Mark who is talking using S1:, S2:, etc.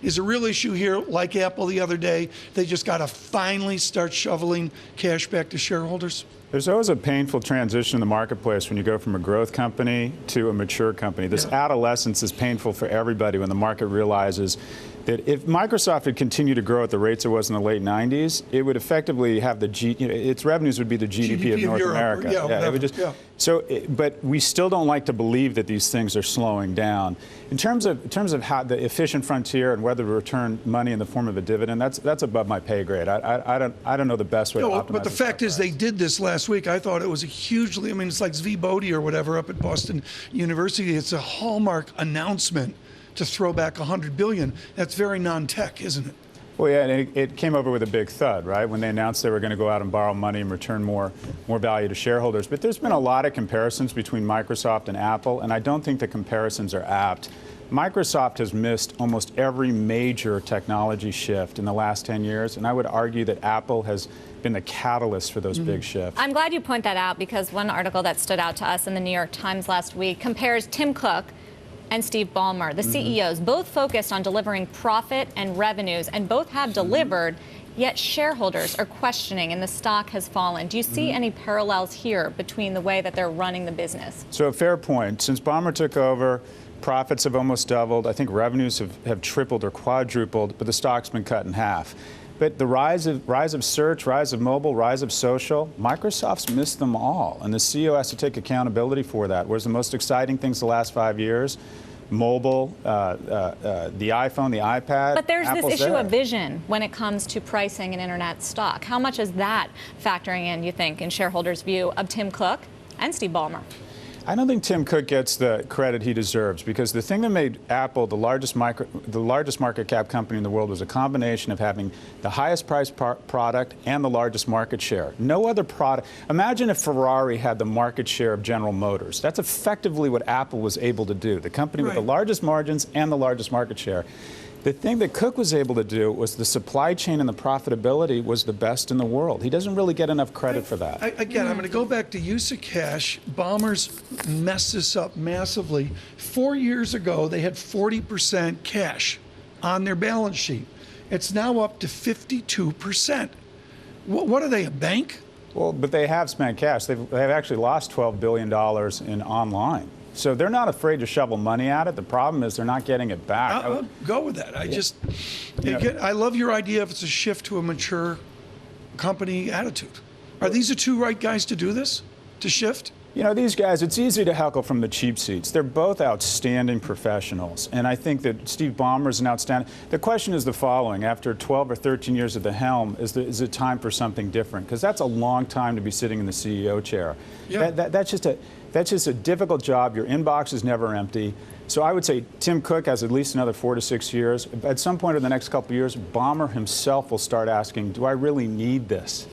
S1: is a real issue here, like Apple the other day. They just got to finally start shoveling cash back to shareholders?
S2: There's always a painful transition in the marketplace when you go from a growth company to a mature company. This adolescence is painful for everybody when the market realizes that if Microsoft had continued to grow at the rates it was in the late 90s, it would effectively have its revenues would be the GDP of North
S1: Europe,
S2: America. It would just, So, but we still don't like to believe that these things are slowing down. In terms of how the efficient frontier and whether to return money in the form of a dividend, that's above my pay grade. I don't know the best way to optimize.
S1: But the fact is, they did this last week. I thought it was a hugely, I mean, it's like Zvi Bodhi or whatever up at Boston University. It's a hallmark announcement to throw back $100 billion. That's very non-tech, isn't it?
S2: Well, yeah, and it came over with a big thud, right? When they announced they were going to go out and borrow money and return more value to shareholders. But there's been a lot of comparisons between Microsoft and Apple, and I don't think the comparisons are apt. Microsoft has missed almost every major technology shift in the last 10 years, and I would argue that Apple has been the catalyst for those big shifts.
S3: I'm glad you point that out, because one article that stood out to us in the New York Times last week compares Tim Cook and Steve Ballmer, the CEOs, both focused on delivering profit and revenues, and both have delivered, yet shareholders are questioning and the stock has fallen. Do you see any parallels here between the way that they're running the business? So
S2: a fair point. Since Ballmer took over, profits have almost doubled. I think revenues have tripled or quadrupled, but the stock's been cut in half. But the rise of search, rise of mobile, rise of social, Microsoft's missed them all. And the CEO has to take accountability for that. Whereas the most exciting things the last 5 years, mobile, the iPhone, the iPad.
S3: But there's
S2: Apple's
S3: this issue
S2: there.
S3: of vision when it comes to pricing an internet stock. How much is that factoring in, you think, in shareholders' view of Tim Cook and Steve Ballmer?
S2: I don't think Tim Cook gets the credit he deserves, because the thing that made Apple the largest market cap company in the world was a combination of having the highest priced product and the largest market share. No other product. Imagine if Ferrari had the market share of General Motors. That's effectively what Apple was able to do. The company with the largest margins and the largest market share. The thing that Cook was able to do was the supply chain and the profitability was the best in the world. He doesn't really get enough credit for that.
S1: Again, I'm going to go back to use of cash. Ballmer's messed this up massively. 4 years ago, they had 40% cash on their balance sheet. It's now up to 52%. What are they, a bank?
S2: Well, but they have spent cash. They've actually lost $12 billion in online. So they're not afraid to shovel money at it. The problem is they're not getting it back.
S1: I'll go with that. I love your idea if it's a shift to a mature company attitude. Are these the two right guys to do this, to shift?
S2: You know, these guys, it's easy to heckle from the cheap seats. They're both outstanding professionals. And I think that Steve Ballmer is an outstanding. The question is the following. After 12 or 13 years at the helm, is it time for something different? Because that's a long time to be sitting in the CEO chair.
S1: Yeah.
S2: That's just a difficult job. Your inbox is never empty. So I would say Tim Cook has at least another 4 to 6 years. At some point in the next couple of years, Ballmer himself will start asking, do I really need this?